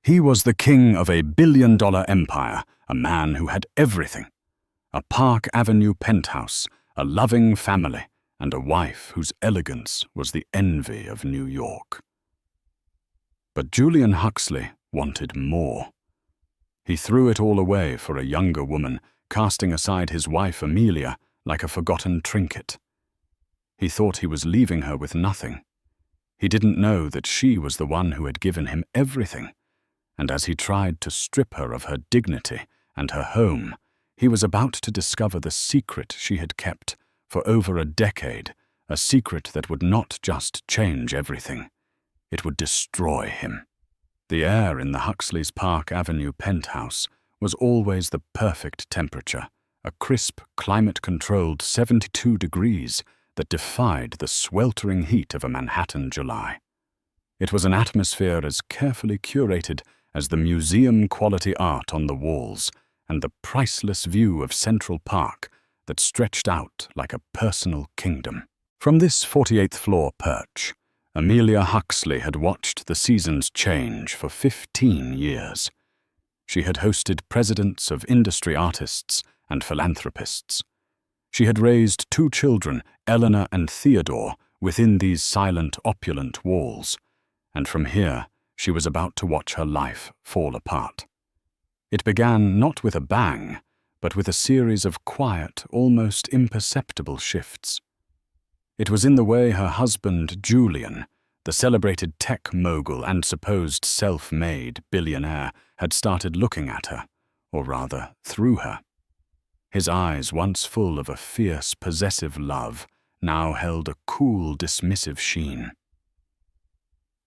He was the king of a billion-dollar empire, a man who had everything. A Park Avenue penthouse, a loving family, and a wife whose elegance was the envy of New York. But Julian Huxley wanted more. He threw it all away for a younger woman, casting aside his wife Amelia like a forgotten trinket. He thought he was leaving her with nothing. He didn't know that she was the one who had given him everything, and as he tried to strip her of her dignity and her home, he was about to discover the secret she had kept for over a decade, a secret that would not just change everything. It would destroy him. The air in the Huxley's Park Avenue penthouse was always the perfect temperature, a crisp, climate-controlled 72 degrees that defied the sweltering heat of a Manhattan July. It was an atmosphere as carefully curated as the museum-quality art on the walls and the priceless view of Central Park that stretched out like a personal kingdom. From this 48th floor perch, Amelia Huxley had watched the seasons change for 15 years. She had hosted presidents of industry artists and philanthropists. She had raised 2 children, Eleanor and Theodore, within these silent, opulent walls, and from here she was about to watch her life fall apart. It began not with a bang, but with a series of quiet, almost imperceptible shifts. It was in the way her husband, Julian, the celebrated tech mogul and supposed self-made billionaire, had started looking at her, or rather, through her. His eyes, once full of a fierce, possessive love, now held a cool, dismissive sheen.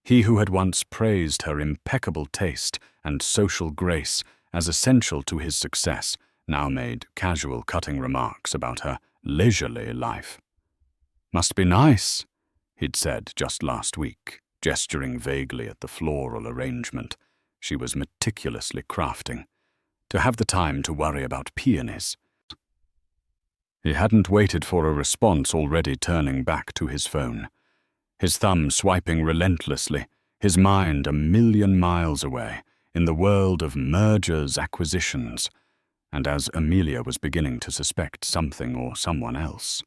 He who had once praised her impeccable taste and social grace as essential to his success now made casual cutting remarks about her leisurely life. "Must be nice," he'd said just last week, gesturing vaguely at the floral arrangement she was meticulously crafting, "to have the time to worry about peonies." He hadn't waited for a response, already turning back to his phone, his thumb swiping relentlessly, his mind a million miles away in the world of mergers, acquisitions, and as Amelia was beginning to suspect something or someone else.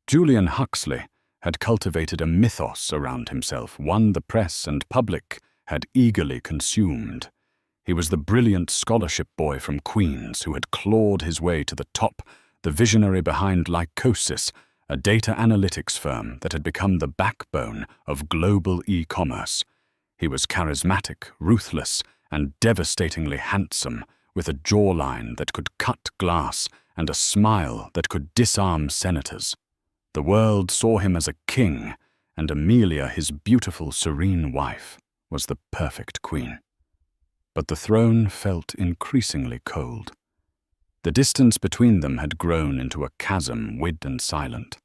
Julian Huxley had cultivated a mythos around himself, one the press and public had eagerly consumed. He was the brilliant scholarship boy from Queens who had clawed his way to the top, the visionary behind Lycosis, a data analytics firm that had become the backbone of global e-commerce. He was charismatic, ruthless, and devastatingly handsome, with a jawline that could cut glass and a smile that could disarm senators. The world saw him as a king, and Amelia, his beautiful, serene wife, was the perfect queen. But the throne felt increasingly cold. The distance between them had grown into a chasm, wide and silent.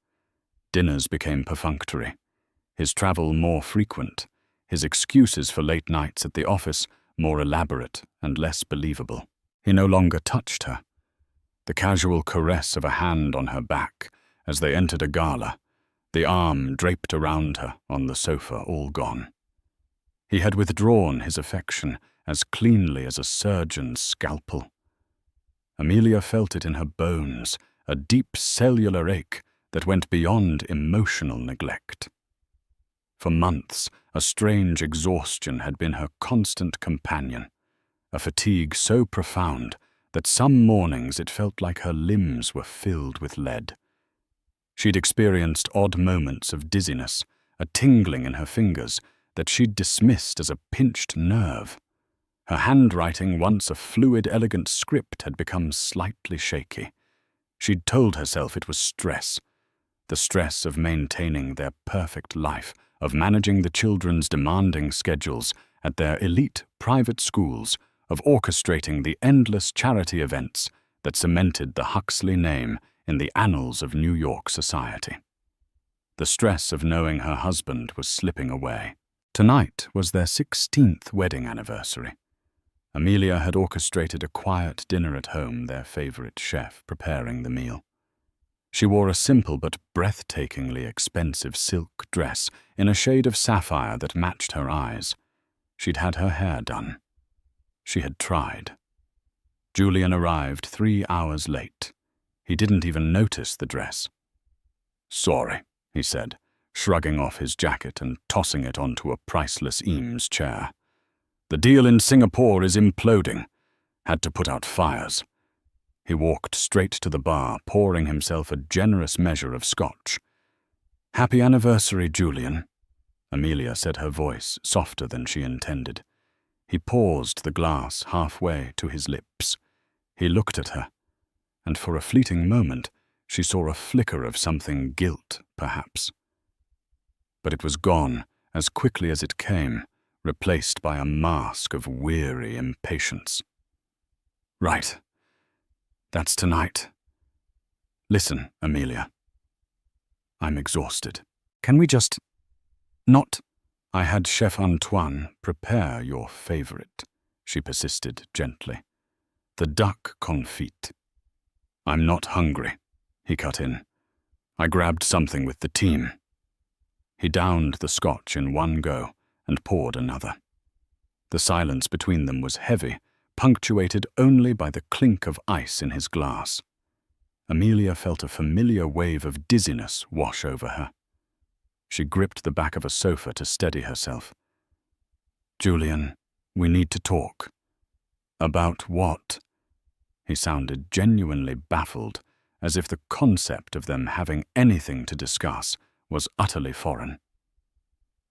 Dinners became perfunctory, his travel more frequent, his excuses for late nights at the office more elaborate and less believable. He no longer touched her. The casual caress of a hand on her back as they entered a gala, the arm draped around her on the sofa, all gone. He had withdrawn his affection as cleanly as a surgeon's scalpel. Amelia felt it in her bones, a deep cellular ache that went beyond emotional neglect. For months, a strange exhaustion had been her constant companion, a fatigue so profound that some mornings it felt like her limbs were filled with lead. She'd experienced odd moments of dizziness, a tingling in her fingers that she'd dismissed as a pinched nerve. Her handwriting, once a fluid, elegant script, had become slightly shaky. She'd told herself it was stress, the stress of maintaining their perfect life, of managing the children's demanding schedules at their elite private schools, of orchestrating the endless charity events that cemented the Huxley name in the annals of New York society. The stress of knowing her husband was slipping away. Tonight was their 16th wedding anniversary. Amelia had orchestrated a quiet dinner at home, their favorite chef preparing the meal. She wore a simple but breathtakingly expensive silk dress in a shade of sapphire that matched her eyes. She'd had her hair done. She had tried. Julian arrived 3 hours late. He didn't even notice the dress. "Sorry," he said, shrugging off his jacket and tossing it onto a priceless Eames chair. "The deal in Singapore is imploding. Had to put out fires." He walked straight to the bar, pouring himself a generous measure of scotch. "Happy anniversary, Julian," Amelia said, her voice softer than she intended. He paused the glass halfway to his lips. He looked at her, and for a fleeting moment she saw a flicker of something guilt, perhaps. But it was gone as quickly as it came, replaced by a mask of weary impatience. "Right. That's tonight. Listen, Amelia. I'm exhausted. Can we just not?" "I had Chef Antoine prepare your favorite," she persisted gently. "The duck confit." "I'm not hungry," he cut in. "I grabbed something with the team." He downed the scotch in one go and poured another. The silence between them was heavy, punctuated only by the clink of ice in his glass. Amelia felt a familiar wave of dizziness wash over her. She gripped the back of a sofa to steady herself. "Julian, we need to talk." "About what?" He sounded genuinely baffled, as if the concept of them having anything to discuss was utterly foreign.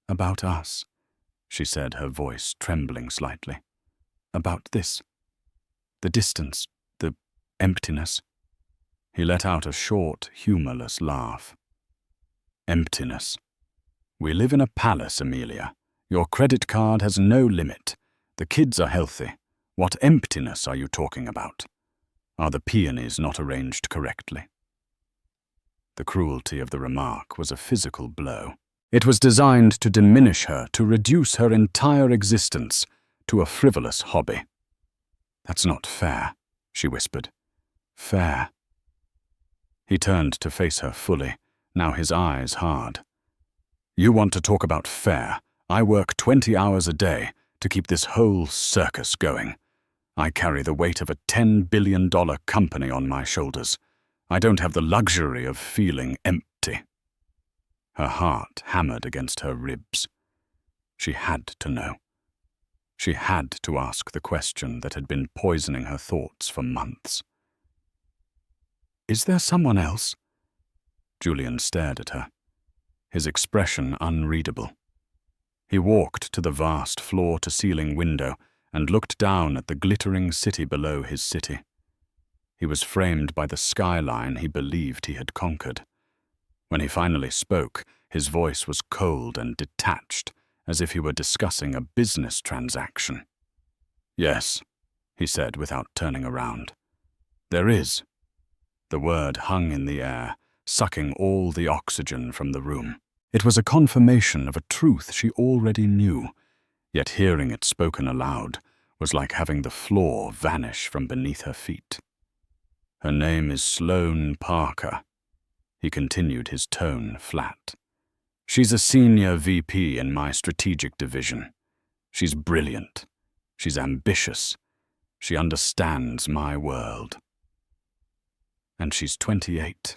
"About us," she said, her voice trembling slightly. "About this. The distance, the emptiness." He let out a short, humorless laugh. "Emptiness. We live in a palace, Amelia. Your credit card has no limit. The kids are healthy. What emptiness are you talking about? Are the peonies not arranged correctly?" The cruelty of the remark was a physical blow. It was designed to diminish her, to reduce her entire existence to a frivolous hobby. "That's not fair," she whispered. "Fair." He turned to face her fully, now his eyes hard. "You want to talk about fair? I work 20 hours a day to keep this whole circus going. I carry the weight of a $10 billion company on my shoulders. I don't have the luxury of feeling empty." Her heart hammered against her ribs. She had to know. She had to ask the question that had been poisoning her thoughts for months. "Is there someone else?" Julian stared at her, his expression unreadable. He walked to the vast floor-to-ceiling window and looked down at the glittering city below his city. He was framed by the skyline he believed he had conquered. When he finally spoke, his voice was cold and detached, as if he were discussing a business transaction. "Yes," he said without turning around. "There is." The word hung in the air, sucking all the oxygen from the room. It was a confirmation of a truth she already knew, yet hearing it spoken aloud was like having the floor vanish from beneath her feet. "Her name is Sloane Parker." He continued, his tone flat. "She's a senior VP in my strategic division. She's brilliant. She's ambitious. She understands my world. And she's 28.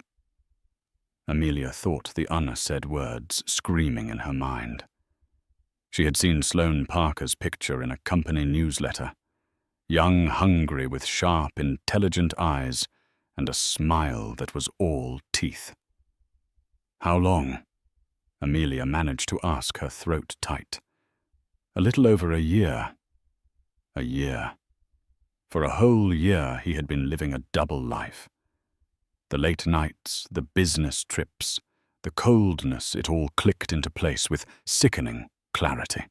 Amelia thought the unsaid words screaming in her mind. She had seen Sloane Parker's picture in a company newsletter. Young, hungry, with sharp, intelligent eyes, and a smile that was all teeth. "How long?" Amelia managed to ask, her throat tight. "A little over a year." A year. For a whole year he had been living a double life. The late nights, the business trips, the coldness, it all clicked into place with sickening clarity.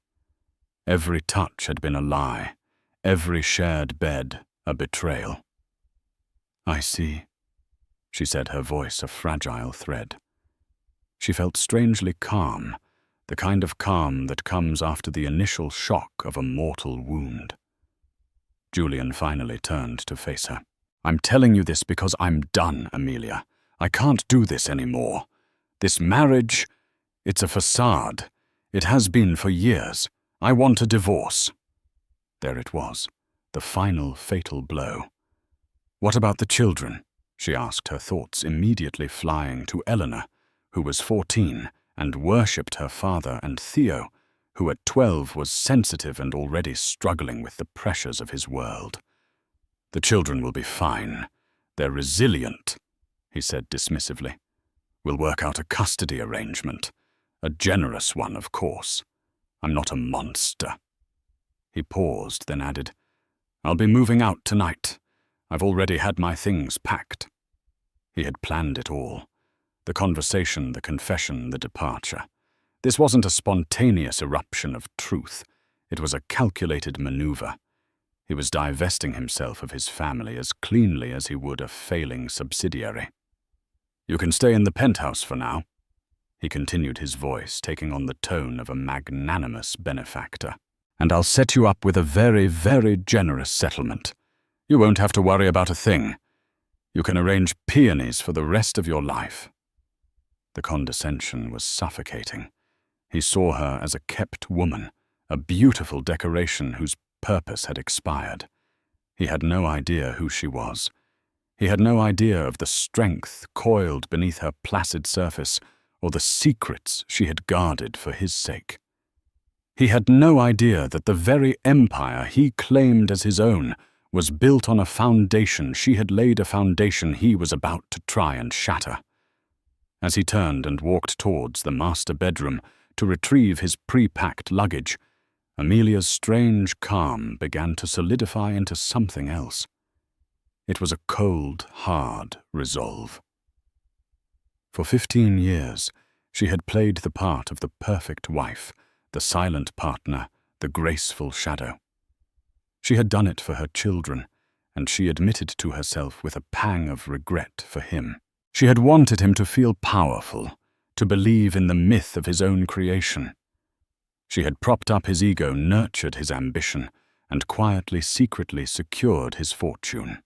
Every touch had been a lie, every shared bed a betrayal. "I see," she said, her voice a fragile thread. She felt strangely calm, the kind of calm that comes after the initial shock of a mortal wound. Julian finally turned to face her. "I'm telling you this because I'm done, Amelia. I can't do this anymore. This marriage, it's a facade. It has been for years. I want a divorce." There it was, the final fatal blow. What about the children? She asked, her thoughts immediately flying to Eleanor, who was 14 and worshipped her father, and Theo, who at 12 was sensitive and already struggling with the pressures of his world. The children will be fine. They're resilient, he said dismissively. We'll work out a custody arrangement. A generous one, of course. I'm not a monster. He paused, then added, I'll be moving out tonight. I've already had my things packed. He had planned it all. The conversation, the confession, the departure. This wasn't a spontaneous eruption of truth. It was a calculated maneuver. He was divesting himself of his family as cleanly as he would a failing subsidiary. You can stay in the penthouse for now, he continued, his voice taking on the tone of a magnanimous benefactor. And I'll set you up with a very, very generous settlement. You won't have to worry about a thing. You can arrange peonies for the rest of your life. The condescension was suffocating. He saw her as a kept woman, a beautiful decoration whose purpose had expired. He had no idea who she was. He had no idea of the strength coiled beneath her placid surface, or the secrets she had guarded for his sake. He had no idea that the very empire he claimed as his own was built on a foundation she had laid, a foundation he was about to try and shatter. As he turned and walked towards the master bedroom to retrieve his pre-packed luggage, Amelia's strange calm began to solidify into something else. It was a cold, hard resolve. For 15 years, she had played the part of the perfect wife, the silent partner, the graceful shadow. She had done it for her children, and she admitted to herself with a pang of regret for him. She had wanted him to feel powerful, to believe in the myth of his own creation. She had propped up his ego, nurtured his ambition, and quietly, secretly secured his fortune.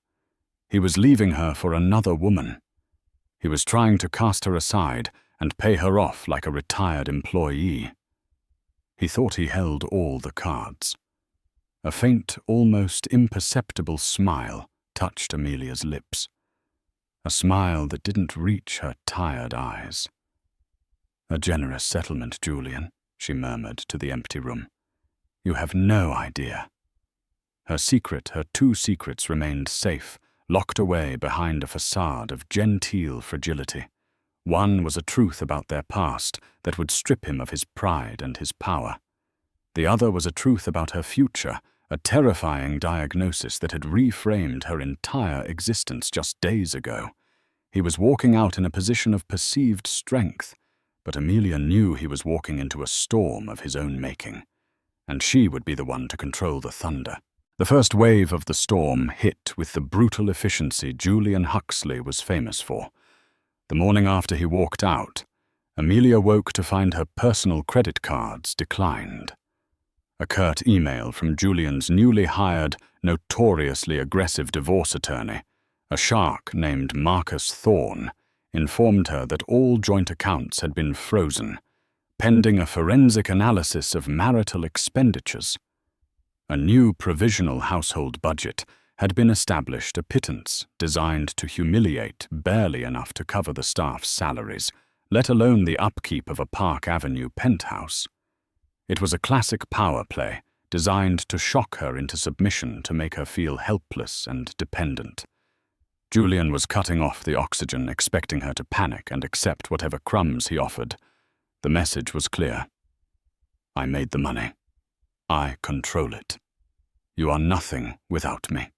He was leaving her for another woman. He was trying to cast her aside and pay her off like a retired employee. He thought he held all the cards. A faint, almost imperceptible smile touched Amelia's lips. A smile that didn't reach her tired eyes. A generous settlement, Julian, she murmured to the empty room. You have no idea. Her secret, her two secrets, remained safe, locked away behind a facade of genteel fragility. One was a truth about their past that would strip him of his pride and his power. The other was a truth about her future, a terrifying diagnosis that had reframed her entire existence just days ago. He was walking out in a position of perceived strength, but Amelia knew he was walking into a storm of his own making, and she would be the one to control the thunder. The first wave of the storm hit with the brutal efficiency Julian Huxley was famous for. The morning after he walked out, Amelia woke to find her personal credit cards declined. A curt email from Julian's newly hired, notoriously aggressive divorce attorney, a shark named Marcus Thorne, informed her that all joint accounts had been frozen, pending a forensic analysis of marital expenditures. A new provisional household budget had been established, a pittance designed to humiliate, barely enough to cover the staff's salaries, let alone the upkeep of a Park Avenue penthouse. It was a classic power play, designed to shock her into submission, to make her feel helpless and dependent. Julian was cutting off the oxygen, expecting her to panic and accept whatever crumbs he offered. The message was clear. I made the money. I control it. You are nothing without me.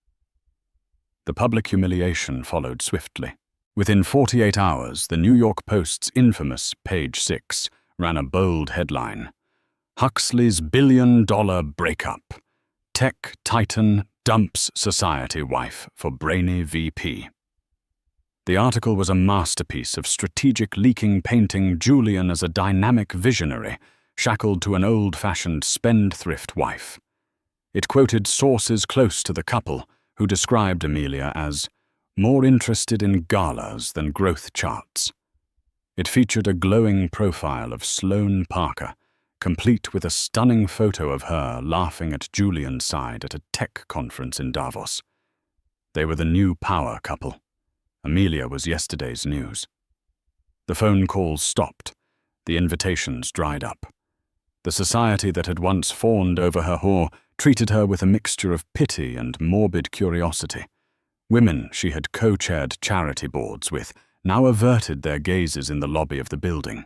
The public humiliation followed swiftly. Within 48 hours, the New York Post's infamous Page 6 ran a bold headline: Huxley's billion-dollar breakup. Tech titan dumps society wife for brainy VP. The article was a masterpiece of strategic leaking, painting Julian as a dynamic visionary, shackled to an old-fashioned spendthrift wife. It quoted sources close to the couple, who described Amelia as more interested in galas than growth charts. It featured a glowing profile of Sloane Parker, complete with a stunning photo of her laughing at Julian's side at a tech conference in Davos. They were the new power couple. Amelia was yesterday's news. The phone calls stopped. The invitations dried up. The society that had once fawned over her whore treated her with a mixture of pity and morbid curiosity. Women she had co-chaired charity boards with now averted their gazes in the lobby of the building.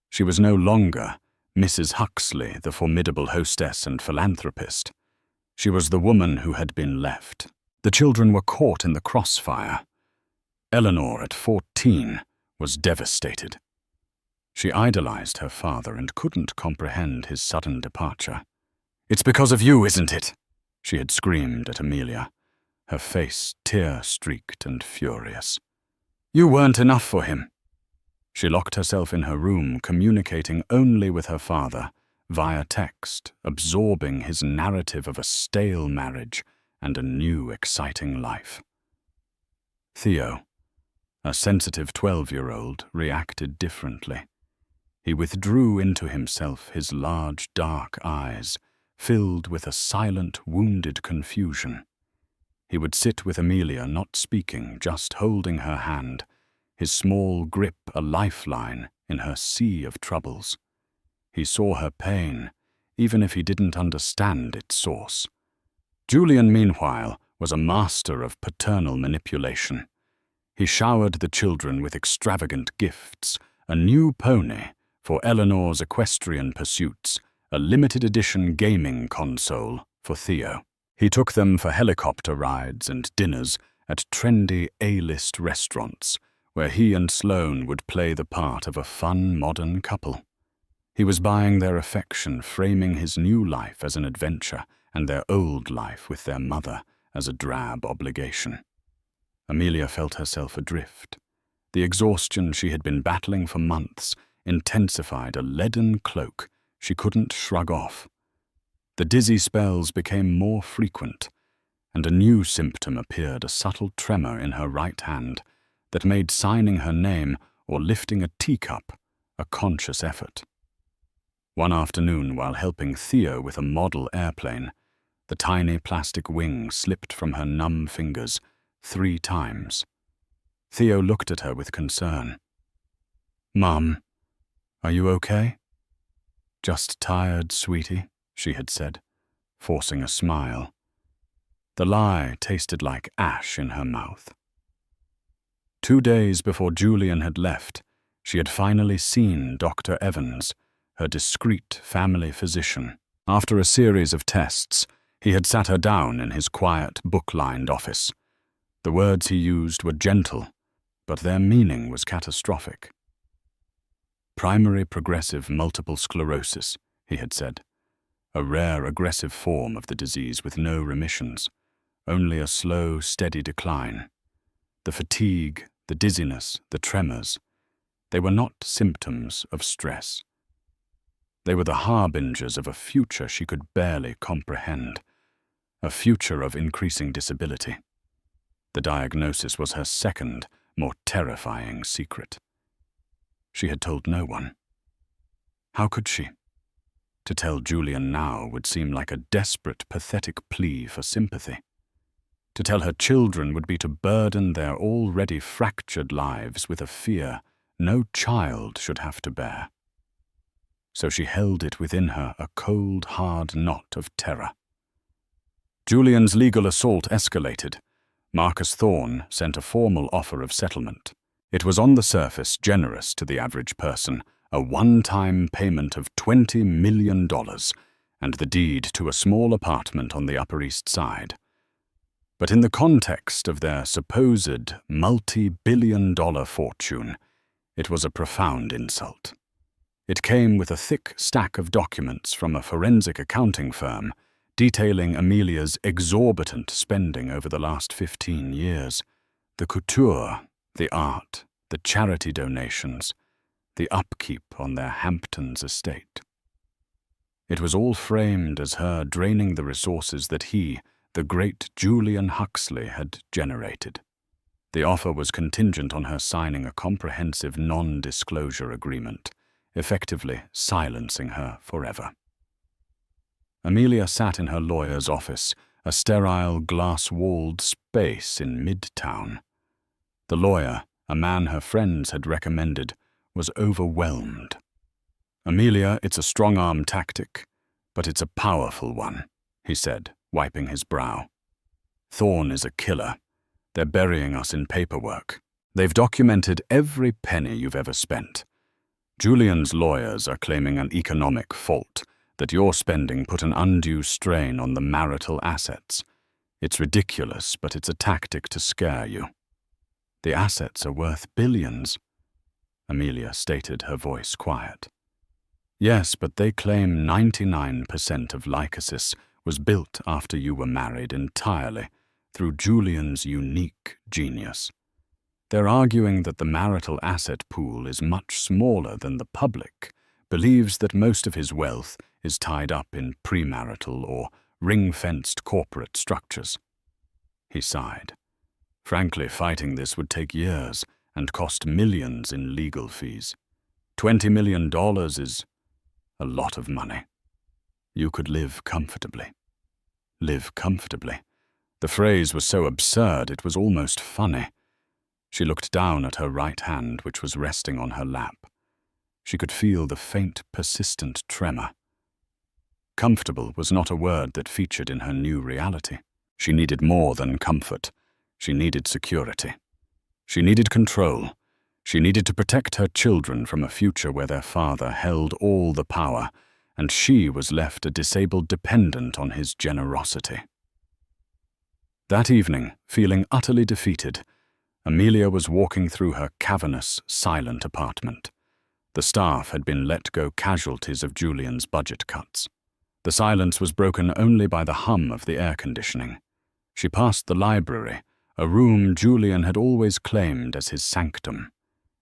She was no longer Mrs. Huxley, the formidable hostess and philanthropist. She was the woman who had been left. The children were caught in the crossfire. Eleanor, at 14, was devastated. She idolized her father and couldn't comprehend his sudden departure. "It's because of you, isn't it?" she had screamed at Amelia, her face tear-streaked and furious. "You weren't enough for him." She locked herself in her room, communicating only with her father, via text, absorbing his narrative of a stale marriage and a new, exciting life. Theo, a sensitive 12-year-old, reacted differently. He withdrew into himself, his large, dark eyes filled with a silent, wounded confusion. He would sit with Amelia, not speaking, just holding her hand, his small grip a lifeline in her sea of troubles. He saw her pain, even if he didn't understand its source. Julian, meanwhile, was a master of paternal manipulation. He showered the children with extravagant gifts, a new pony for Eleanor's equestrian pursuits, a limited-edition gaming console for Theo. He took them for helicopter rides and dinners at trendy A-list restaurants, where he and Sloane would play the part of a fun modern couple. He was buying their affection, framing his new life as an adventure and their old life with their mother as a drab obligation. Amelia felt herself adrift. The exhaustion she had been battling for months intensified, a leaden cloak she couldn't shrug off. The dizzy spells became more frequent, and a new symptom appeared, a subtle tremor in her right hand that made signing her name or lifting a teacup a conscious effort. One afternoon, while helping Theo with a model airplane, the tiny plastic wing slipped from her numb fingers 3 times. Theo looked at her with concern. "Mum, are you okay?" "Just tired, sweetie," she had said, forcing a smile. The lie tasted like ash in her mouth. 2 days before Julian had left, she had finally seen Dr. Evans, her discreet family physician. After a series of tests, he had sat her down in his quiet, book-lined office. The words he used were gentle, but their meaning was catastrophic. "Primary progressive multiple sclerosis," he had said. "A rare aggressive form of the disease with no remissions, only a slow, steady decline. The fatigue, the dizziness, the tremors, they were not symptoms of stress. They were the harbingers of a future she could barely comprehend, a future of increasing disability. The diagnosis was her second, more terrifying secret. She had told no one. How could she? To tell Julian now would seem like a desperate, pathetic plea for sympathy. To tell her children would be to burden their already fractured lives with a fear no child should have to bear. So she held it within her, a cold, hard knot of terror. Julian's legal assault escalated. Marcus Thorne sent a formal offer of settlement. It was on the surface generous to the average person, a one-time payment of $20 million and the deed to a small apartment on the Upper East Side. But in the context of their supposed multi-billion-dollar fortune, it was a profound insult. It came with a thick stack of documents from a forensic accounting firm detailing Amelia's exorbitant spending over the last 15 years, the couture, the art, the charity donations, the upkeep on their Hamptons estate. It was all framed as her draining the resources that he, the great Julian Huxley, had generated. The offer was contingent on her signing a comprehensive non-disclosure agreement, effectively silencing her forever. Amelia sat in her lawyer's office, a sterile, glass-walled space in Midtown. The lawyer, a man her friends had recommended, was overwhelmed. "Amelia, it's a strong-arm tactic, but it's a powerful one," he said, wiping his brow. "Thorne is a killer. They're burying us in paperwork. They've documented every penny you've ever spent. Julian's lawyers are claiming an economic fault, that your spending put an undue strain on the marital assets. It's ridiculous, but it's a tactic to scare you." "The assets are worth billions," Amelia stated, her voice quiet. "Yes, but they claim 99% of Lycosis was built after you were married entirely through Julian's unique genius. They're arguing that the marital asset pool is much smaller than the public believes, that most of his wealth is tied up in premarital or ring-fenced corporate structures." He sighed. "Frankly, fighting this would take years and cost millions in legal fees. $20 million is a lot of money. You could live comfortably." Live comfortably. The phrase was so absurd it was almost funny. She looked down at her right hand, which was resting on her lap. She could feel the faint, persistent tremor. Comfortable was not a word that featured in her new reality. She needed more than comfort. She needed security. She needed control. She needed to protect her children from a future where their father held all the power, and she was left a disabled dependent on his generosity. That evening, feeling utterly defeated, Amelia was walking through her cavernous, silent apartment. The staff had been let go casualties of Julian's budget cuts. The silence was broken only by the hum of the air conditioning. She passed the library, a room Julian had always claimed as his sanctum.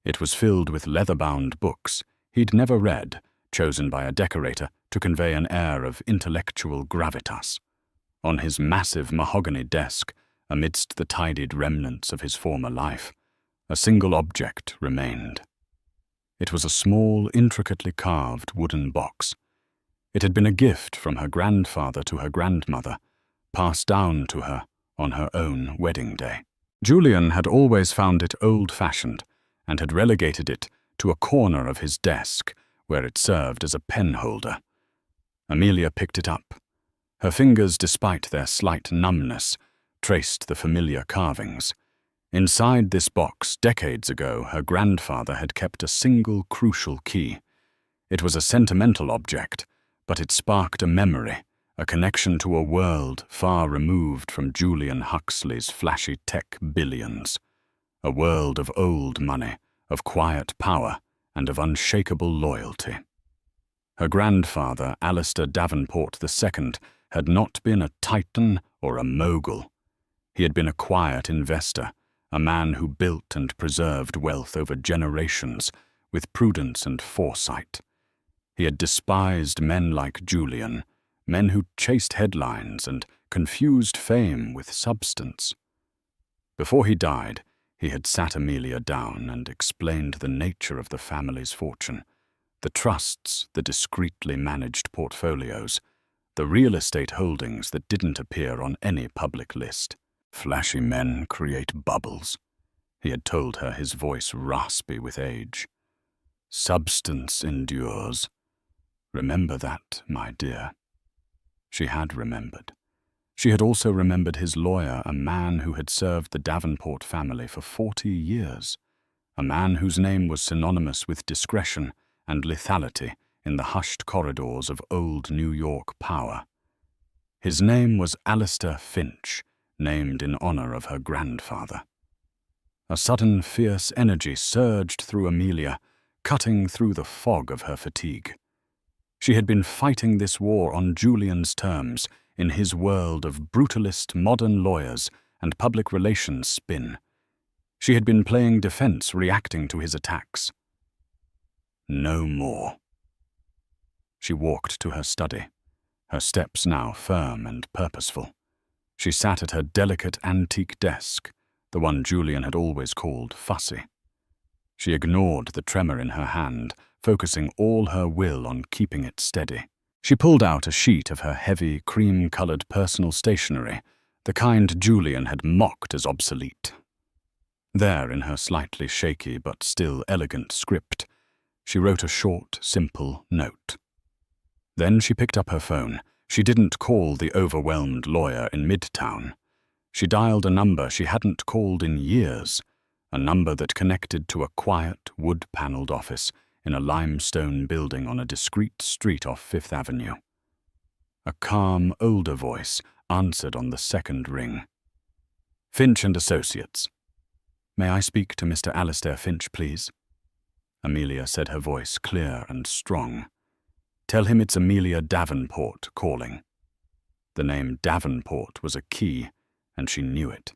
It was filled with leather-bound books he'd never read, chosen by a decorator to convey an air of intellectual gravitas. On his massive mahogany desk, amidst the tidied remnants of his former life, a single object remained. It was a small, intricately carved wooden box. It had been a gift from her grandfather to her grandmother, passed down to her on her own wedding day. Julian had always found it old-fashioned and had relegated it to a corner of his desk where it served as a pen holder. Amelia picked it up. Her fingers, despite their slight numbness, traced the familiar carvings. Inside this box, decades ago, her grandfather had kept a single crucial key. It was a sentimental object, but it sparked a memory, a connection to a world far removed from Julian Huxley's flashy tech billions. A world of old money, of quiet power, and of unshakable loyalty. Her grandfather, Alistair Davenport II, had not been a titan or a mogul. He had been a quiet investor, a man who built and preserved wealth over generations with prudence and foresight. He had despised men like Julian, men who chased headlines and confused fame with substance. Before he died, he had sat Amelia down and explained the nature of the family's fortune, the trusts, the discreetly managed portfolios, the real estate holdings that didn't appear on any public list. "Flashy men create bubbles," he had told her, his voice raspy with age. "Substance endures. Remember that, my dear." She had remembered. She had also remembered his lawyer, a man who had served the Davenport family for 40 years, a man whose name was synonymous with discretion and lethality in the hushed corridors of old New York power. His name was Alistair Finch, named in honor of her grandfather. A sudden fierce energy surged through Amelia, cutting through the fog of her fatigue. She had been fighting this war on Julian's terms, in his world of brutalist modern lawyers and public relations spin. She had been playing defense, reacting to his attacks. No more. She walked to her study, her steps now firm and purposeful. She sat at her delicate antique desk, the one Julian had always called fussy. She ignored the tremor in her hand, focusing all her will on keeping it steady. She pulled out a sheet of her heavy, cream-colored personal stationery, the kind Julian had mocked as obsolete. There, in her slightly shaky but still elegant script, she wrote a short, simple note. Then she picked up her phone. She didn't call the overwhelmed lawyer in Midtown. She dialed a number she hadn't called in years, a number that connected to a quiet, wood-paneled office in a limestone building on a discreet street off Fifth Avenue. A calm, older voice answered on the second ring. "Finch and Associates. May I speak to Mr. Alistair Finch, please?" Amelia said, her voice clear and strong. "Tell him it's Amelia Davenport calling." The name Davenport was a key, and she knew it.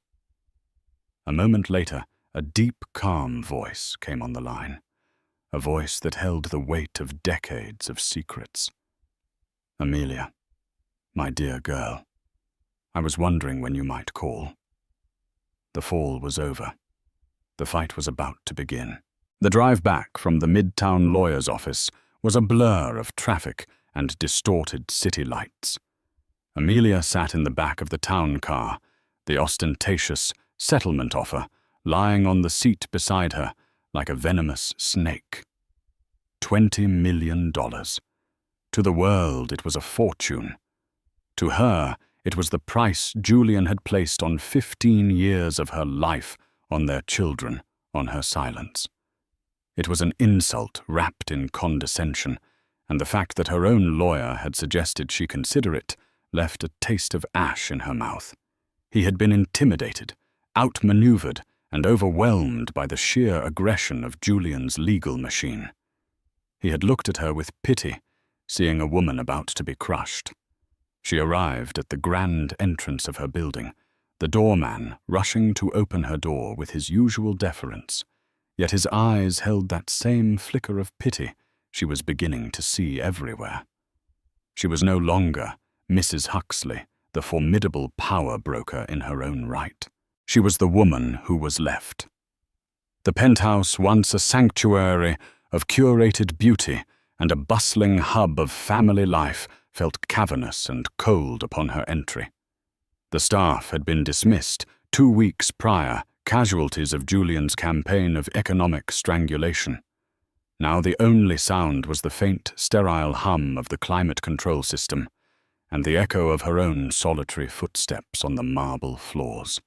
A moment later, a deep, calm voice came on the line, a voice that held the weight of decades of secrets. "Amelia, my dear girl, I was wondering when you might call." The fall was over. The fight was about to begin. The drive back from the Midtown lawyer's office was a blur of traffic and distorted city lights. Amelia sat in the back of the town car, the ostentatious settlement offer lying on the seat beside her like a venomous snake. $20 million. To the world, it was a fortune. To her, it was the price Julian had placed on 15 years of her life, on their children, on her silence. It was an insult wrapped in condescension, and the fact that her own lawyer had suggested she consider it left a taste of ash in her mouth. He had been intimidated, outmaneuvered, and overwhelmed by the sheer aggression of Julian's legal machine. He had looked at her with pity, seeing a woman about to be crushed. She arrived at the grand entrance of her building, the doorman rushing to open her door with his usual deference, yet his eyes held that same flicker of pity she was beginning to see everywhere. She was no longer Mrs. Huxley, the formidable power broker in her own right. She was the woman who was left. The penthouse, once a sanctuary of curated beauty and a bustling hub of family life, felt cavernous and cold upon her entry. The staff had been dismissed 2 weeks prior, casualties of Julian's campaign of economic strangulation. Now the only sound was the faint, sterile hum of the climate control system and the echo of her own solitary footsteps on the marble floors.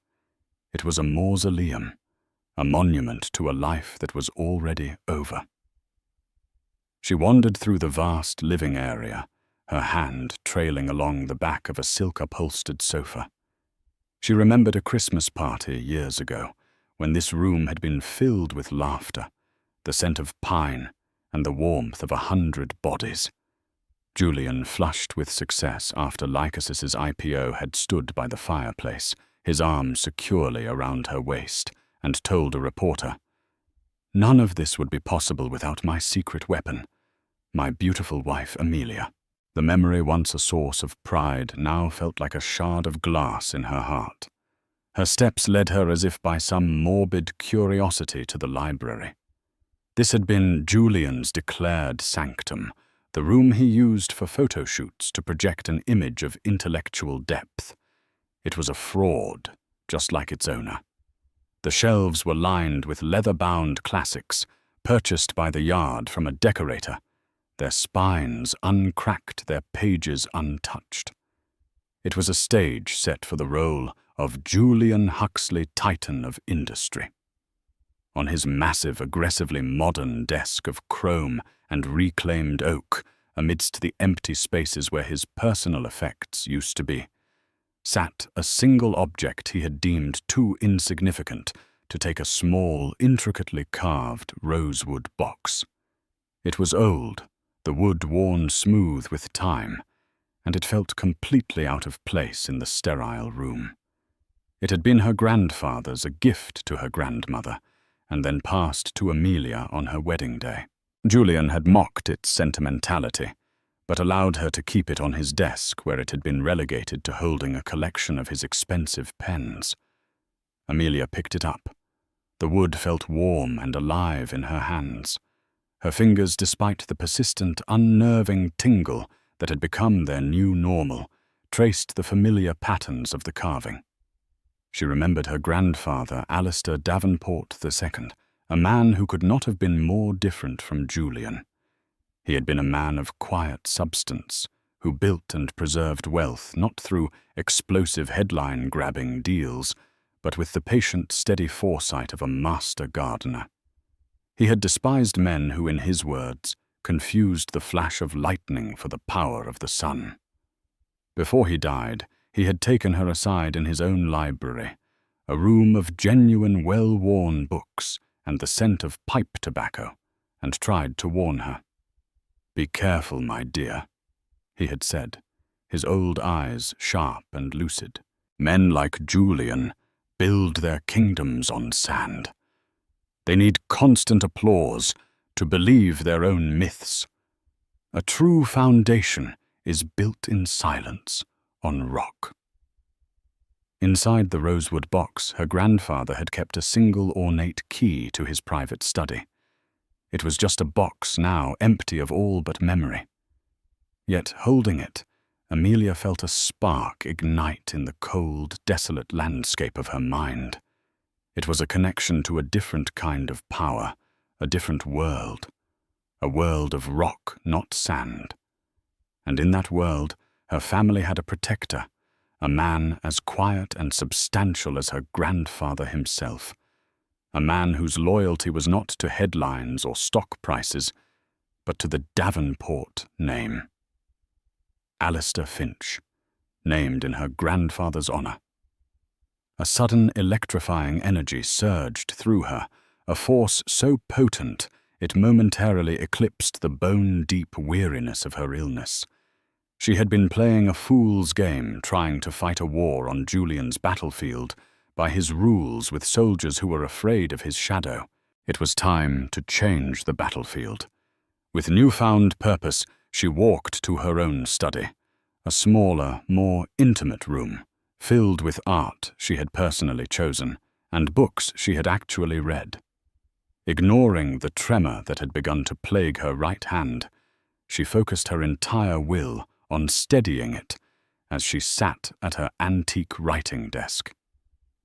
It was a mausoleum, a monument to a life that was already over. She wandered through the vast living area, her hand trailing along the back of a silk-upholstered sofa. She remembered a Christmas party years ago, when this room had been filled with laughter, the scent of pine, and the warmth of 100 bodies. Julian flushed with success after Lycos's IPO had stood by the fireplace, his arm securely around her waist, and told a reporter, "None of this would be possible without my secret weapon, my beautiful wife Amelia." The memory, once a source of pride, now felt like a shard of glass in her heart. Her steps led her as if by some morbid curiosity to the library. This had been Julian's declared sanctum, the room he used for photo shoots to project an image of intellectual depth. It was a fraud, just like its owner. The shelves were lined with leather-bound classics, purchased by the yard from a decorator, their spines uncracked, their pages untouched. It was a stage set for the role of Julian Huxley, Titan of industry. On his massive, aggressively modern desk of chrome and reclaimed oak, amidst the empty spaces where his personal effects used to be, sat a single object he had deemed too insignificant to take a small, intricately carved rosewood box. It was old, the wood worn smooth with time, and it felt completely out of place in the sterile room. It had been her grandfather's, a gift to her grandmother, and then passed to Amelia on her wedding day. Julian had mocked its sentimentality, but allowed her to keep it on his desk where it had been relegated to holding a collection of his expensive pens. Amelia picked it up. The wood felt warm and alive in her hands. Her fingers, despite the persistent, unnerving tingle that had become their new normal, traced the familiar patterns of the carving. She remembered her grandfather, Alistair Davenport II, a man who could not have been more different from Julian. He had been a man of quiet substance, who built and preserved wealth not through explosive headline-grabbing deals, but with the patient, steady foresight of a master gardener. He had despised men who, in his words, confused the flash of lightning for the power of the sun. Before he died, he had taken her aside in his own library, a room of genuine, well-worn books and the scent of pipe tobacco, and tried to warn her. "Be careful, my dear," he had said, his old eyes sharp and lucid. "Men like Julian build their kingdoms on sand. They need constant applause to believe their own myths. A true foundation is built in silence on rock." Inside the rosewood box, her grandfather had kept a single ornate key to his private study. It was just a box now, empty of all but memory. Yet, holding it, Amelia felt a spark ignite in the cold, desolate landscape of her mind. It was a connection to a different kind of power, a different world. A world of rock, not sand. And in that world, her family had a protector, a man as quiet and substantial as her grandfather himself. A man whose loyalty was not to headlines or stock prices, but to the Davenport name. Alistair Finch, named in her grandfather's honor. A sudden electrifying energy surged through her, a force so potent it momentarily eclipsed the bone-deep weariness of her illness. She had been playing a fool's game, trying to fight a war on Julian's battlefield by his rules with soldiers who were afraid of his shadow. It was time to change the battlefield. With newfound purpose, she walked to her own study, a smaller, more intimate room, filled with art she had personally chosen and books she had actually read. Ignoring the tremor that had begun to plague her right hand, she focused her entire will on steadying it as she sat at her antique writing desk.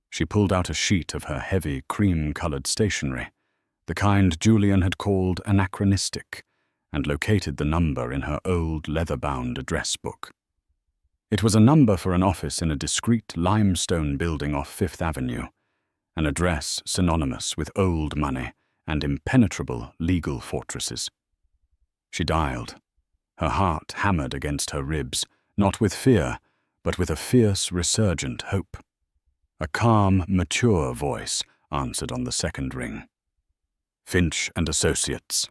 She pulled out a sheet of her heavy, cream-colored stationery, the kind Julian had called anachronistic, and located the number in her old leather-bound address book. It was a number for an office in a discreet limestone building off Fifth Avenue, an address synonymous with old money and impenetrable legal fortresses. She dialed, her heart hammered against her ribs, not with fear, but with a fierce, resurgent hope. A calm, mature voice answered on the second ring. "Finch and Associates."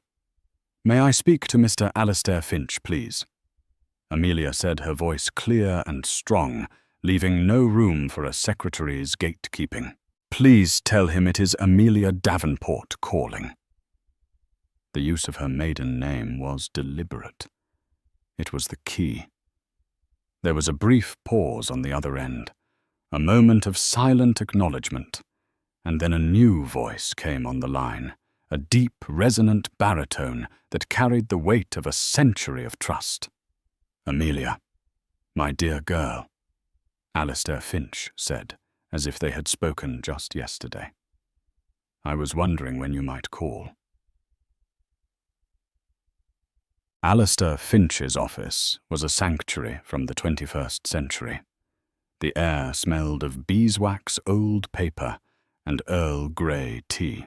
"May I speak to Mr. Alistair Finch, please?" Amelia said, her voice clear and strong, leaving no room for a secretary's gatekeeping. "Please tell him it is Amelia Davenport calling." The use of her maiden name was deliberate. It was the key. There was a brief pause on the other end, a moment of silent acknowledgement, and then a new voice came on the line, a deep, resonant baritone that carried the weight of a century of trust. "Amelia, my dear girl," Alistair Finch said, as if they had spoken just yesterday. "I was wondering when you might call." Alistair Finch's office was a sanctuary from the 21st century. The air smelled of beeswax, old paper, and Earl Grey tea.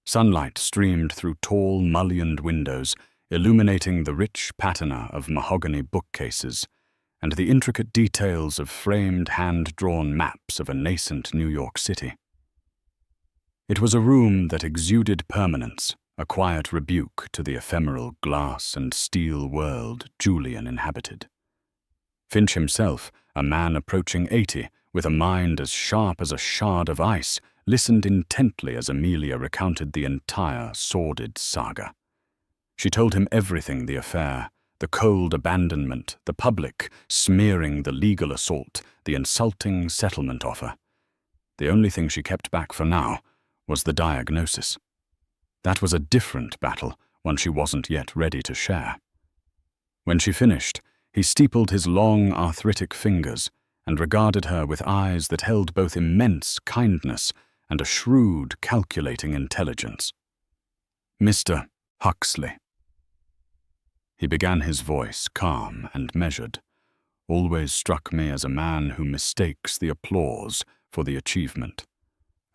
Sunlight streamed through tall, mullioned windows, illuminating the rich patina of mahogany bookcases and the intricate details of framed hand-drawn maps of a nascent New York City. It was a room that exuded permanence, a quiet rebuke to the ephemeral glass and steel world Julian inhabited. Finch himself, a man approaching 80, with a mind as sharp as a shard of ice, listened intently as Amelia recounted the entire sordid saga. She told him everything: the affair, the cold abandonment, the public smearing the legal assault, the insulting settlement offer. The only thing she kept back for now was the diagnosis. That was a different battle, one she wasn't yet ready to share. When she finished, he steepled his long, arthritic fingers and regarded her with eyes that held both immense kindness and a shrewd, calculating intelligence. "Mr. Huxley." He began his voice calm and measured, always struck me as a man who mistakes the applause for the achievement,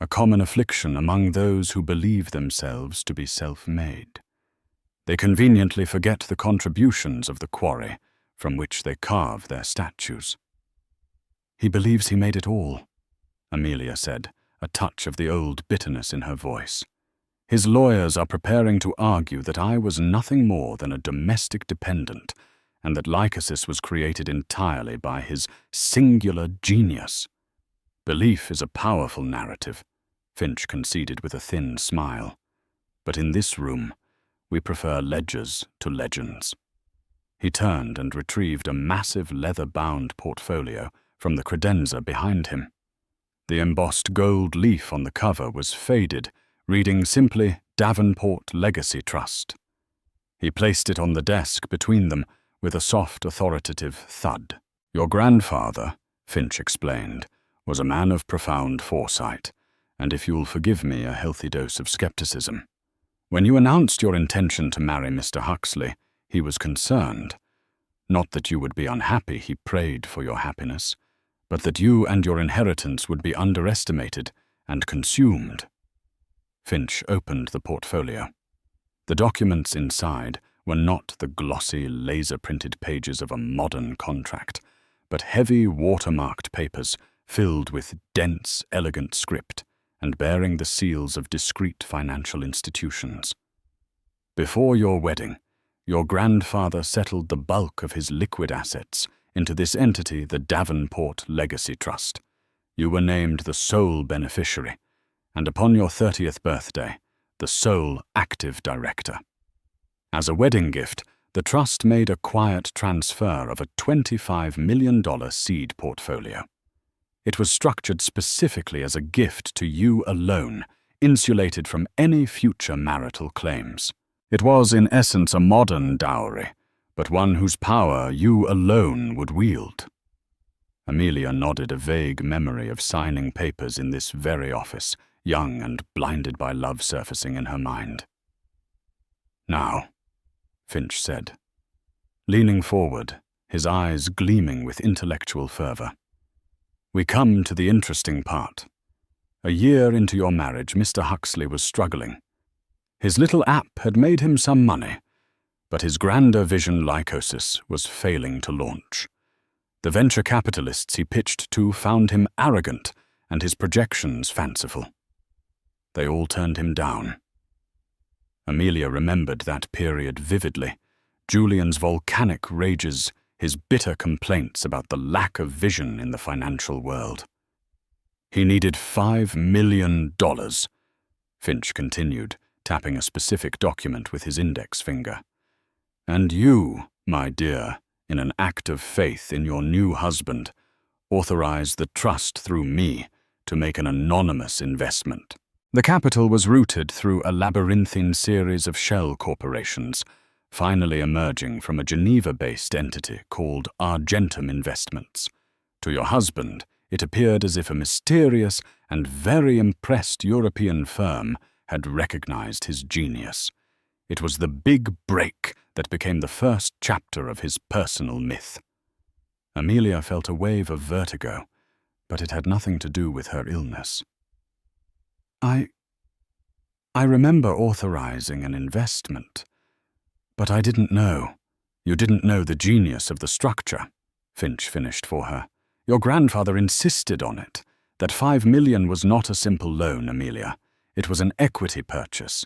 a common affliction among those who believe themselves to be self-made. They conveniently forget the contributions of the quarry from which they carve their statues. "He believes he made it all," Amelia said, a touch of the old bitterness in her voice. "His lawyers are preparing to argue that I was nothing more than a domestic dependent, and that Lycosis was created entirely by his singular genius." "Belief is a powerful narrative," Finch conceded with a thin smile. "But in this room, we prefer ledgers to legends." He turned and retrieved a massive leather-bound portfolio from the credenza behind him. The embossed gold leaf on the cover was faded, reading simply Davenport Legacy Trust. He placed it on the desk between them with a soft, authoritative thud. "Your grandfather," Finch explained, "was a man of profound foresight, and if you'll forgive me, a healthy dose of skepticism. When you announced your intention to marry Mr. Huxley, he was concerned. Not that you would be unhappy, he prayed for your happiness, but that you and your inheritance would be underestimated and consumed." Finch opened the portfolio. The documents inside were not the glossy, laser-printed pages of a modern contract, but heavy, watermarked papers filled with dense, elegant script and bearing the seals of discreet financial institutions. "Before your wedding, your grandfather settled the bulk of his liquid assets into this entity, the Davenport Legacy Trust. You were named the sole beneficiary, and upon your 30th birthday, the sole active director. As a wedding gift, the trust made a quiet transfer of a $25 million seed portfolio. It was structured specifically as a gift to you alone, insulated from any future marital claims. It was, in essence, a modern dowry, but one whose power you alone would wield." Amelia nodded, a vague memory of signing papers in this very office, young and blinded by love surfacing in her mind. "Now," Finch said, leaning forward, his eyes gleaming with intellectual fervor, "we come to the interesting part. A year into your marriage, Mr. Huxley was struggling. His little app had made him some money, but his grander vision, Lycosis, was failing to launch. The venture capitalists he pitched to found him arrogant and his projections fanciful. They all turned him down." Amelia remembered that period vividly, Julian's volcanic rages, his bitter complaints about the lack of vision in the financial world. "He needed $5 million, Finch continued, tapping a specific document with his index finger. "And you, my dear, in an act of faith in your new husband, authorized the trust through me to make an anonymous investment." The capital was routed through a labyrinthine series of shell corporations, finally emerging from a Geneva-based entity called Argentum Investments. To your husband, it appeared as if a mysterious and very impressed European firm had recognized his genius. It was the big break that became the first chapter of his personal myth. Amelia felt a wave of vertigo, but it had nothing to do with her illness. I remember authorizing an investment, but I didn't know. You didn't know the genius of the structure," Finch finished for her. "Your grandfather insisted on it, that $5 million was not a simple loan, Amelia. It was an equity purchase.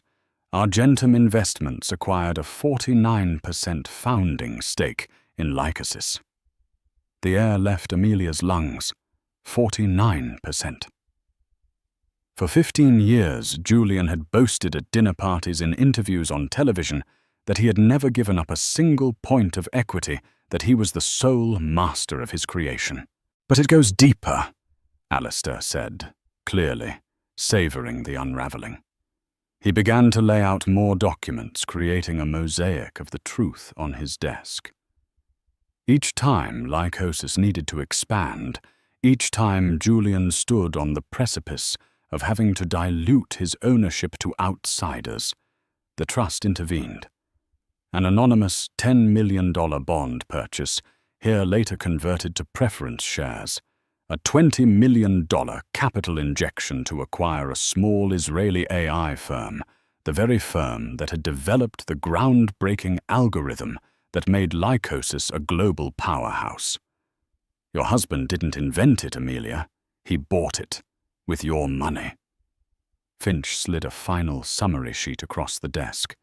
Argentum Investments acquired a 49% founding stake in Lycosis." The air left Amelia's lungs. 49%. For 15 years, Julian had boasted at dinner parties and interviews on television that he had never given up a single point of equity, that he was the sole master of his creation. "But it goes deeper," Alistair said, clearly, savoring the unraveling. He began to lay out more documents, creating a mosaic of the truth on his desk. Each time Lycosis needed to expand, each time Julian stood on the precipice of having to dilute his ownership to outsiders, the trust intervened. An anonymous $10 million bond purchase, here later converted to preference shares, a $20 million capital injection to acquire a small Israeli AI firm, the very firm that had developed the groundbreaking algorithm that made Lycosis a global powerhouse. Your husband didn't invent it, Amelia. He bought it, with your money. Finch slid a final summary sheet across the desk.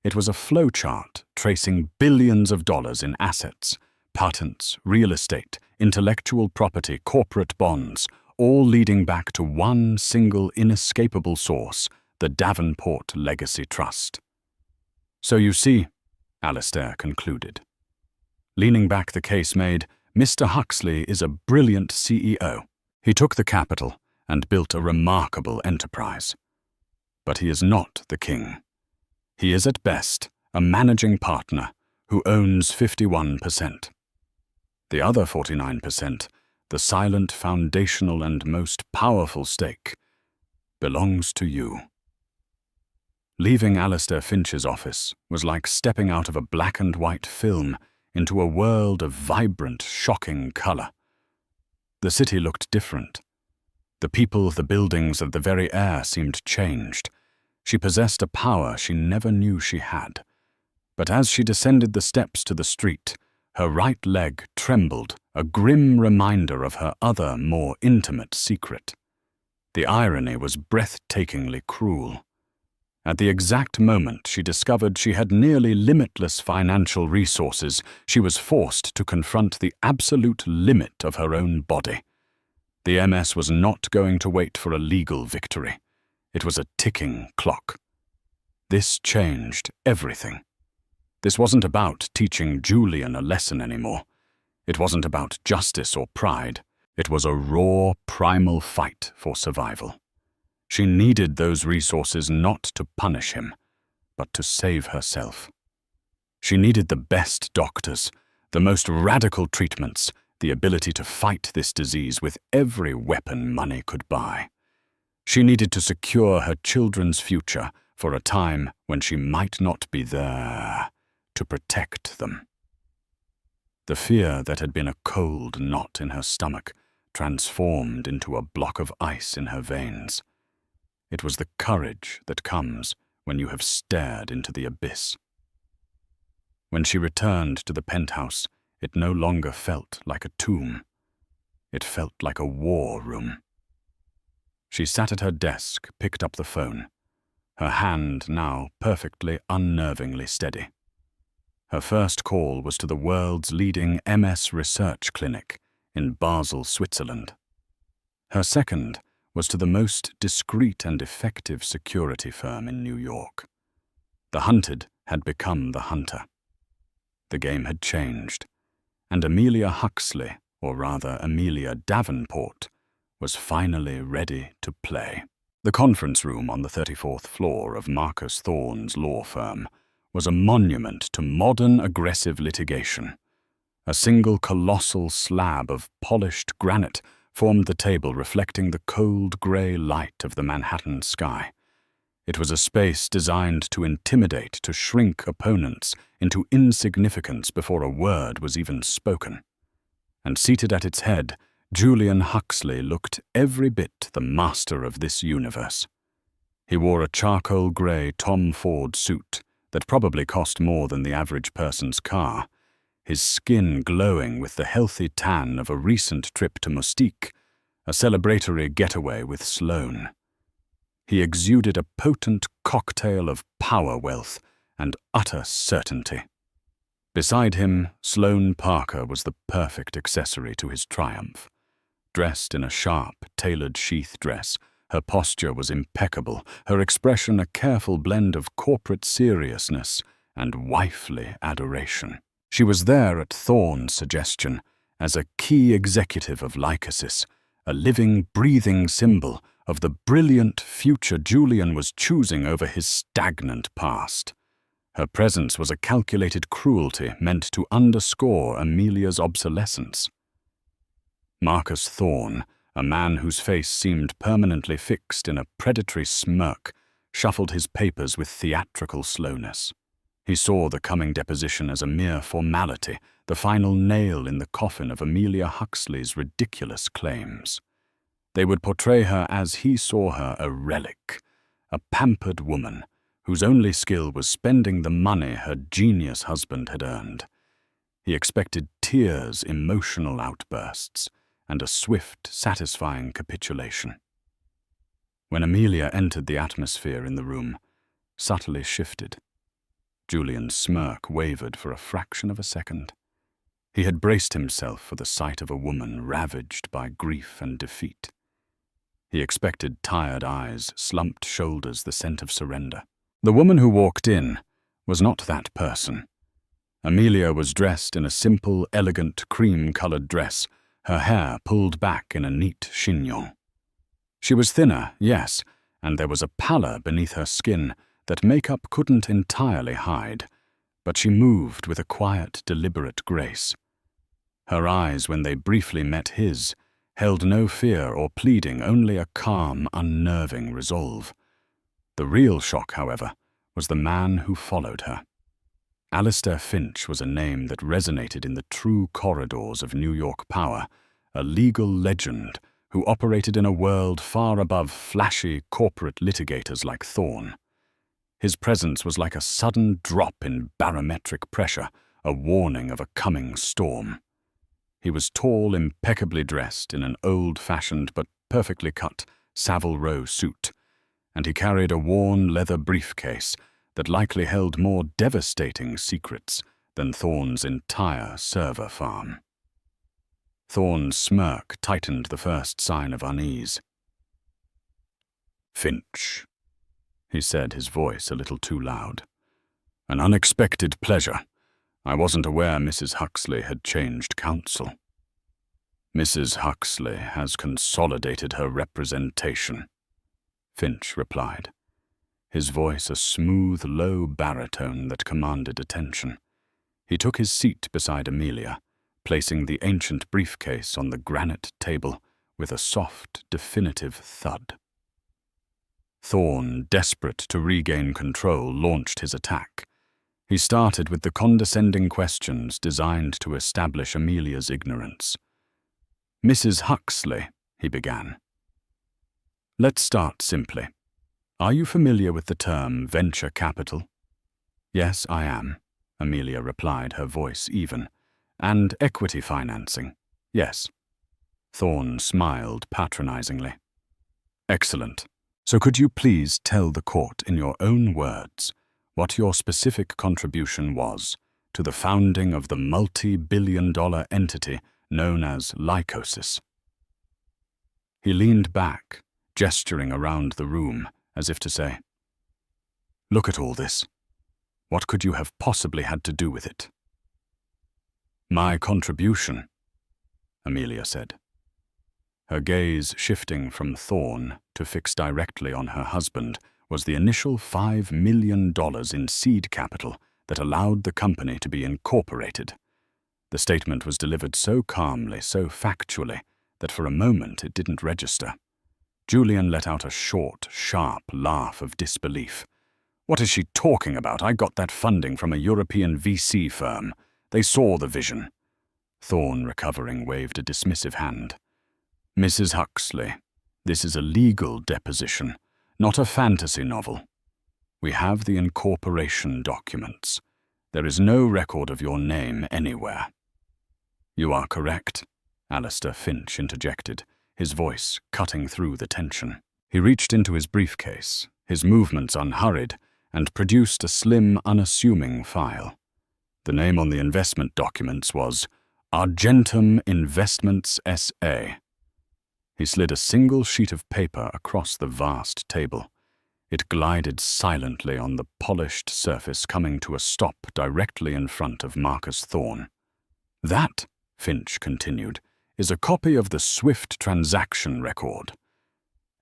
It was a flowchart tracing billions of dollars in assets, patents, real estate, intellectual property, corporate bonds, all leading back to one single inescapable source, the Davenport Legacy Trust. So you see, Alastair concluded. Leaning back the casemate, Mr. Huxley is a brilliant CEO. He took the capital and built a remarkable enterprise. But he is not the king. He is at best a managing partner who owns 51%. The other 49%, the silent, foundational, and most powerful stake, belongs to you. Leaving Alastair Finch's office was like stepping out of a black and white film into a world of vibrant, shocking color. The city looked different. The people, the buildings, and the very air seemed changed. She possessed a power she never knew she had. But as she descended the steps to the street, her right leg trembled, a grim reminder of her other, more intimate secret. The irony was breathtakingly cruel. At the exact moment she discovered she had nearly limitless financial resources, she was forced to confront the absolute limit of her own body. The MS was not going to wait for a legal victory. It was a ticking clock. This changed everything. This wasn't about teaching Julian a lesson anymore. It wasn't about justice or pride. It was a raw, primal fight for survival. She needed those resources not to punish him, but to save herself. She needed the best doctors, the most radical treatments, the ability to fight this disease with every weapon money could buy. She needed to secure her children's future for a time when she might not be there to protect them. The fear that had been a cold knot in her stomach transformed into a block of ice in her veins. It was the courage that comes when you have stared into the abyss. When she returned to the penthouse, it no longer felt like a tomb. It felt like a war room. She sat at her desk, picked up the phone, her hand now perfectly unnervingly steady. Her first call was to the world's leading MS research clinic in Basel, Switzerland. Her second was to the most discreet and effective security firm in New York. The hunted had become the hunter. The game had changed, and Amelia Huxley, or rather Amelia Davenport, was finally ready to play. The conference room on the 34th floor of Marcus Thorne's law firm was a monument to modern aggressive litigation. A single colossal slab of polished granite formed the table, reflecting the cold grey light of the Manhattan sky. It was a space designed to intimidate, to shrink opponents into insignificance before a word was even spoken. And seated at its head, Julian Huxley looked every bit the master of this universe. He wore a charcoal grey Tom Ford suit that probably cost more than the average person's car, his skin glowing with the healthy tan of a recent trip to Mustique, a celebratory getaway with Sloane. He exuded a potent cocktail of power wealth and utter certainty. Beside him, Sloane Parker was the perfect accessory to his triumph. Dressed in a sharp, tailored sheath dress, her posture was impeccable, her expression a careful blend of corporate seriousness and wifely adoration. She was there at Thorne's suggestion as a key executive of Lycosis, a living, breathing symbol of the brilliant future Julian was choosing over his stagnant past. Her presence was a calculated cruelty meant to underscore Amelia's obsolescence. Marcus Thorne, a man whose face seemed permanently fixed in a predatory smirk, shuffled his papers with theatrical slowness. He saw the coming deposition as a mere formality, the final nail in the coffin of Amelia Huxley's ridiculous claims. They would portray her as he saw her, a relic, a pampered woman whose only skill was spending the money her genius husband had earned. He expected tears, emotional outbursts, and a swift, satisfying capitulation. When Amelia entered, the atmosphere in the room subtly shifted. Julian's smirk wavered for a fraction of a second. He had braced himself for the sight of a woman ravaged by grief and defeat. He expected tired eyes, slumped shoulders, the scent of surrender. The woman who walked in was not that person. Amelia was dressed in a simple, elegant, cream-colored dress, her hair pulled back in a neat chignon. She was thinner, yes, and there was a pallor beneath her skin that makeup couldn't entirely hide, but she moved with a quiet, deliberate grace. Her eyes, when they briefly met his, held no fear or pleading, only a calm, unnerving resolve. The real shock, however, was the man who followed her. Alistair Finch was a name that resonated in the true corridors of New York power, a legal legend who operated in a world far above flashy corporate litigators like Thorne. His presence was like a sudden drop in barometric pressure, a warning of a coming storm. He was tall, impeccably dressed in an old-fashioned but perfectly cut Savile Row suit, and he carried a worn leather briefcase that likely held more devastating secrets than Thorne's entire server farm. Thorne's smirk tightened the first sign of unease. "Finch," he said, his voice a little too loud. "An unexpected pleasure. I wasn't aware Mrs. Huxley had changed counsel." "Mrs. Huxley has consolidated her representation," Finch replied, his voice a smooth, low baritone that commanded attention. He took his seat beside Amelia, placing the ancient briefcase on the granite table with a soft, definitive thud. Thorne, desperate to regain control, launched his attack. He started with the condescending questions designed to establish Amelia's ignorance. "Mrs. Huxley," he began. "Let's start simply. Are you familiar with the term venture capital?" "Yes, I am," Amelia replied, her voice even. "And equity financing?" "Yes." Thorne smiled patronizingly. "Excellent. So could you please tell the court in your own words what your specific contribution was to the founding of the multi-billion-dollar entity known as Lycosis?" He leaned back, gesturing around the room as if to say, "Look at all this. What could you have possibly had to do with it?" "My contribution," Amelia said, her gaze shifting from Thorne to fix directly on her husband, was the initial $5 million in seed capital that allowed the company to be incorporated. The statement was delivered so calmly, so factually, that for a moment it didn't register. Julian let out a short, sharp laugh of disbelief. "What is she talking about? I got that funding from a European VC firm. They saw the vision." Thorne, recovering, waved a dismissive hand. "Mrs. Huxley, this is a legal deposition, not a fantasy novel. We have the incorporation documents. There is no record of your name anywhere." "You are correct," Alistair Finch interjected, his voice cutting through the tension. He reached into his briefcase, his movements unhurried, and produced a slim, unassuming file. The name on the investment documents was Argentum Investments S.A. He slid a single sheet of paper across the vast table. It glided silently on the polished surface, coming to a stop directly in front of Marcus Thorne. "That," Finch continued, "is a copy of the Swift transaction record.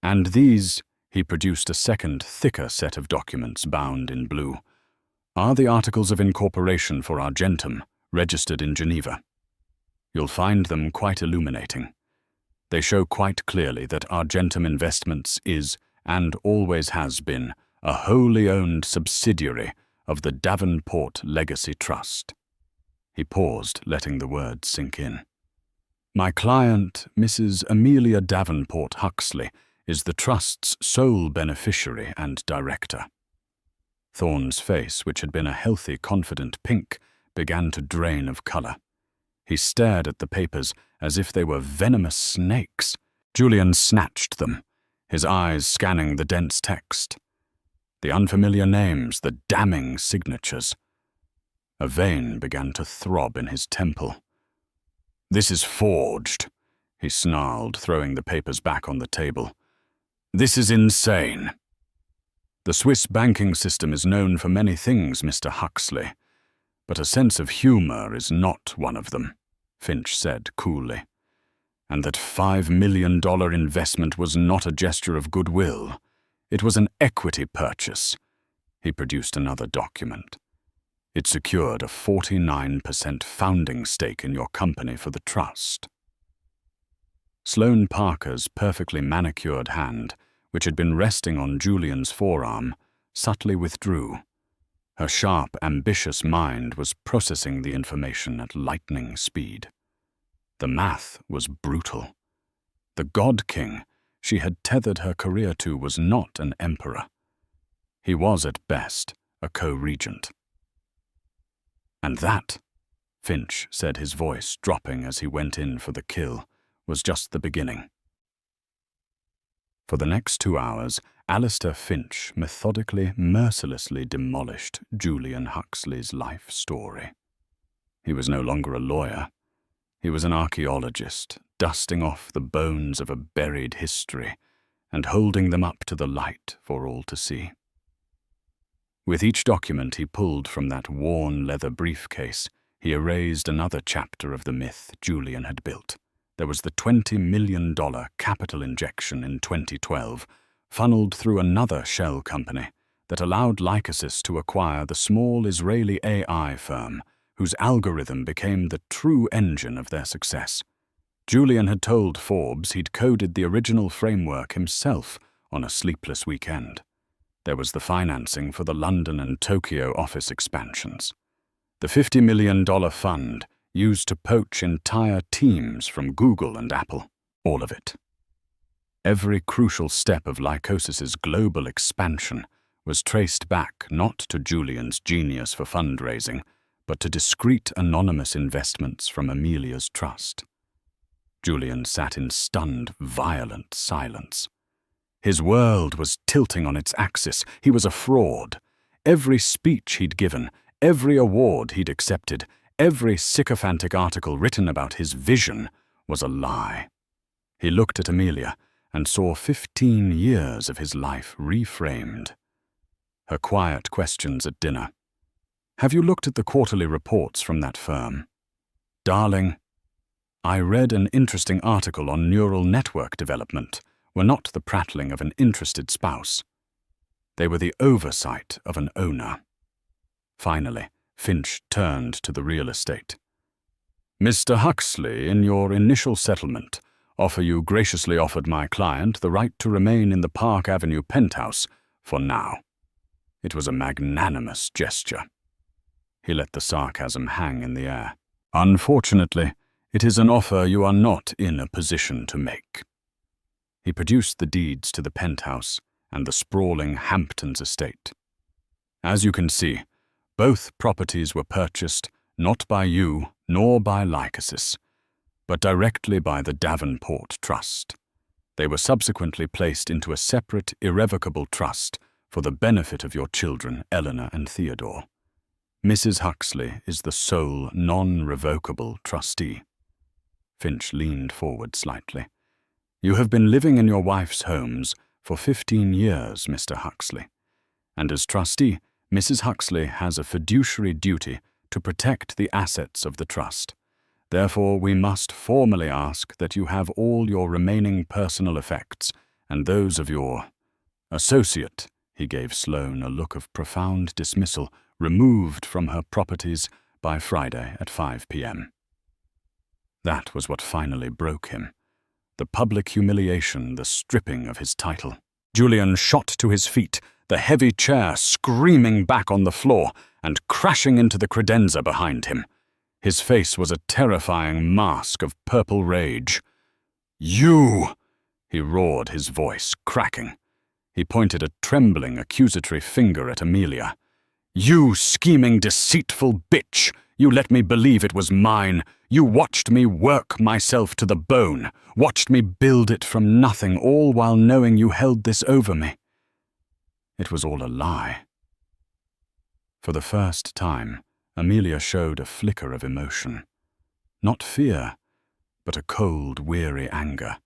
And these, he produced a second, thicker set of documents bound in blue, are the Articles of Incorporation for Argentum, registered in Geneva. You'll find them quite illuminating. They show quite clearly that Argentum Investments is, and always has been, a wholly owned subsidiary of the Davenport Legacy Trust. He paused, letting the words sink in. My client, Mrs. Amelia Davenport Huxley, is the Trust's sole beneficiary and director. Thorne's face, which had been a healthy, confident pink, began to drain of color. He stared at the papers as if they were venomous snakes. Julian snatched them, his eyes scanning the dense text. The unfamiliar names, the damning signatures. A vein began to throb in his temple. This is forged, he snarled, throwing the papers back on the table. This is insane. The Swiss banking system is known for many things, Mr. Huxley, but a sense of humor is not one of them, Finch said coolly. And that $5 million investment was not a gesture of goodwill. It was an equity purchase. He produced another document. It secured a 49% founding stake in your company for the trust. Sloane Parker's perfectly manicured hand, which had been resting on Julian's forearm, subtly withdrew. Her sharp, ambitious mind was processing the information at lightning speed. The math was brutal. The God King she had tethered her career to was not an emperor. He was at best a co-regent. And that, Finch said, his voice dropping as he went in for the kill, was just the beginning. For the next 2 hours, Alistair Finch methodically, mercilessly demolished Julian Huxley's life story. He was no longer a lawyer. He was an archaeologist, dusting off the bones of a buried history and holding them up to the light for all to see. With each document he pulled from that worn leather briefcase, he erased another chapter of the myth Julian had built. There was the $20 million capital injection in 2012, funneled through another shell company that allowed Lycosis to acquire the small Israeli AI firm whose algorithm became the true engine of their success. Julian had told Forbes he'd coded the original framework himself on a sleepless weekend. There was the financing for the London and Tokyo office expansions. The $50 million fund used to poach entire teams from Google and Apple. All of it. Every crucial step of Lycosis's global expansion was traced back not to Julian's genius for fundraising, but to discreet anonymous investments from Amelia's trust. Julian sat in stunned, violent silence. His world was tilting on its axis. He was a fraud. Every speech he'd given, every award he'd accepted, every sycophantic article written about his vision was a lie. He looked at Amelia and saw 15 years of his life reframed. Her quiet questions at dinner. Have you looked at the quarterly reports from that firm? Darling, I read an interesting article on neural network development, were not the prattling of an interested spouse. They were the oversight of an owner. Finally, Finch turned to the real estate. Mr. Huxley, in your initial settlement, you graciously offered my client the right to remain in the Park Avenue penthouse for now. It was a magnanimous gesture. He let the sarcasm hang in the air. Unfortunately, it is an offer you are not in a position to make. He produced the deeds to the penthouse and the sprawling Hamptons estate. As you can see, both properties were purchased not by you nor by Lycosis, but directly by the Davenport Trust. They were subsequently placed into a separate, irrevocable trust for the benefit of your children, Eleanor and Theodore. Mrs. Huxley is the sole, non-revocable trustee. Finch leaned forward slightly. You have been living in your wife's homes for 15 years, Mr. Huxley, and as trustee, Mrs. Huxley has a fiduciary duty to protect the assets of the trust. Therefore, we must formally ask that you have all your remaining personal effects and those of your associate, he gave Sloane a look of profound dismissal, removed from her properties by Friday at 5 p.m. That was what finally broke him. The public humiliation, the stripping of his title. Julian shot to his feet, the heavy chair screaming back on the floor and crashing into the credenza behind him. His face was a terrifying mask of purple rage. "You!" he roared, his voice cracking. He pointed a trembling, accusatory finger at Amelia. "You scheming, deceitful bitch! You let me believe it was mine. You watched me work myself to the bone, watched me build it from nothing, all while knowing you held this over me." It was all a lie. For the first time, Amelia showed a flicker of emotion. Not fear, but a cold, weary anger.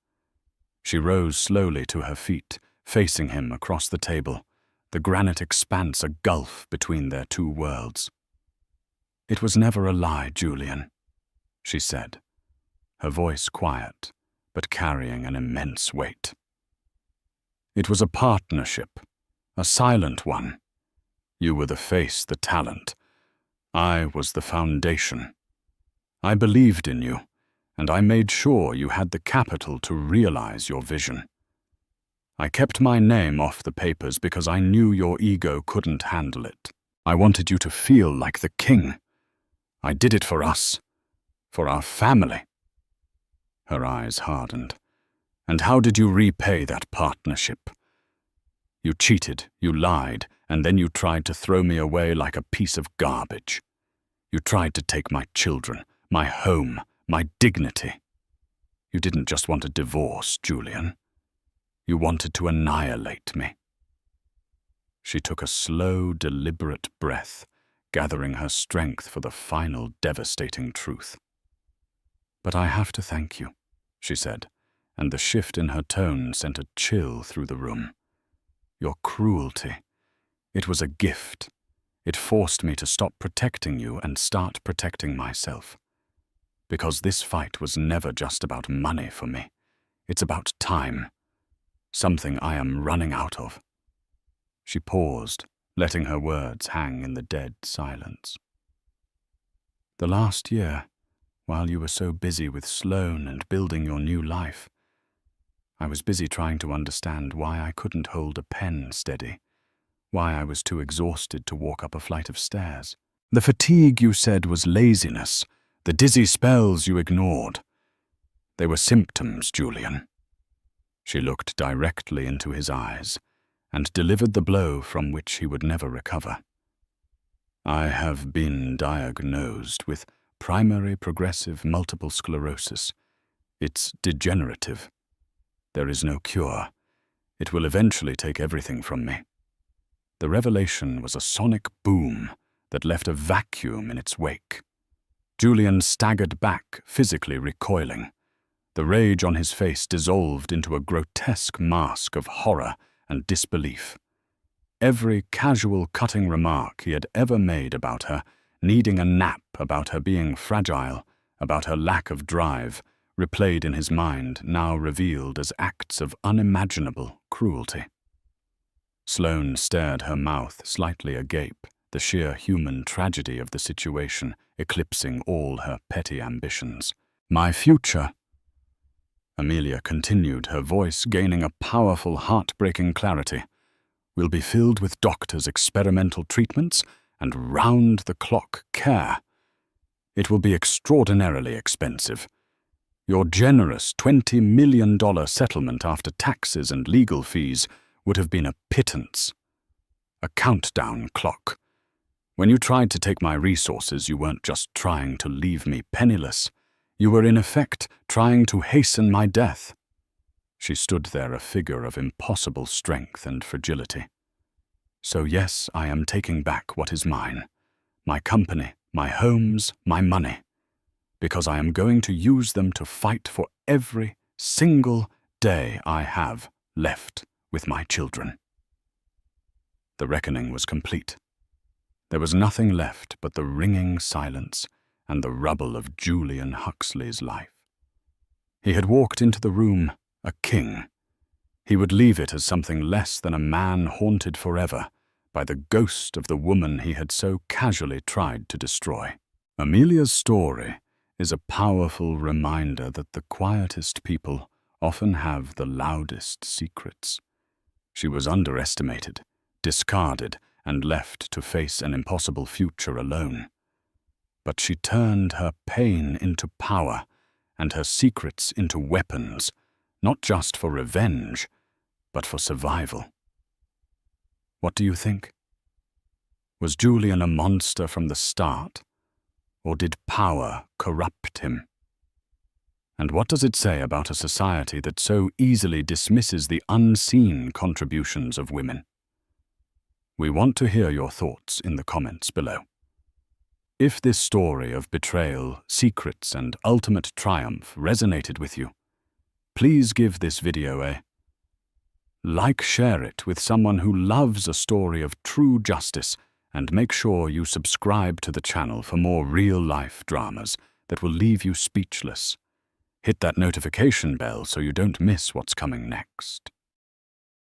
She rose slowly to her feet, facing him across the table, the granite expanse a gulf between their two worlds. "It was never a lie, Julian," she said, her voice quiet, but carrying an immense weight. "It was a partnership, a silent one. You were the face, the talent. I was the foundation. I believed in you, and I made sure you had the capital to realize your vision. I kept my name off the papers because I knew your ego couldn't handle it. I wanted you to feel like the king. I did it for us, for our family." Her eyes hardened. "And how did you repay that partnership? You cheated, you lied, and then you tried to throw me away like a piece of garbage. You tried to take my children, my home, my dignity. You didn't just want a divorce, Julian. You wanted to annihilate me." She took a slow, deliberate breath, gathering her strength for the final devastating truth. "But I have to thank you," she said, and the shift in her tone sent a chill through the room. "Your cruelty. It was a gift. It forced me to stop protecting you and start protecting myself. Because this fight was never just about money for me. It's about time. Something I am running out of." She paused, letting her words hang in the dead silence. "The last year, while you were so busy with Sloane and building your new life, I was busy trying to understand why I couldn't hold a pen steady, why I was too exhausted to walk up a flight of stairs. The fatigue you said was laziness, the dizzy spells you ignored. They were symptoms, Julian." She looked directly into his eyes and delivered the blow from which he would never recover. "I have been diagnosed with primary progressive multiple sclerosis. It's degenerative. There is no cure. It will eventually take everything from me." The revelation was a sonic boom that left a vacuum in its wake. Julian staggered back, physically recoiling. The rage on his face dissolved into a grotesque mask of horror and disbelief. Every casual cutting remark he had ever made about her, needing a nap, about her being fragile, about her lack of drive, replayed in his mind, now revealed as acts of unimaginable cruelty. Sloane stared, her mouth slightly agape, the sheer human tragedy of the situation eclipsing all her petty ambitions. "My future," Amelia continued, her voice gaining a powerful, heartbreaking clarity, "will be filled with doctors' experimental treatments and round-the-clock care. It will be extraordinarily expensive. Your generous $20 million settlement after taxes and legal fees would have been a pittance. A countdown clock. When you tried to take my resources, you weren't just trying to leave me penniless. You were in effect trying to hasten my death." She stood there, a figure of impossible strength and fragility. "So yes, I am taking back what is mine. My company, my homes, my money. Because I am going to use them to fight for every single day I have left with my children." The reckoning was complete. There was nothing left but the ringing silence and the rubble of Julian Huxley's life. He had walked into the room a king, He would leave it as something less than a man haunted forever by the ghost of the woman he had so casually tried to destroy. Amelia's story is a powerful reminder that the quietest people often have the loudest secrets. She was underestimated, discarded, and left to face an impossible future alone. But she turned her pain into power and her secrets into weapons, not just for revenge, but for survival. What do you think? Was Julian a monster from the start, or did power corrupt him? And what does it say about a society that so easily dismisses the unseen contributions of women? We want to hear your thoughts in the comments below. If this story of betrayal, secrets, and ultimate triumph resonated with you, please give this video a like, share it with someone who loves a story of true justice, and make sure you subscribe to the channel for more real-life dramas that will leave you speechless. Hit that notification bell so you don't miss what's coming next.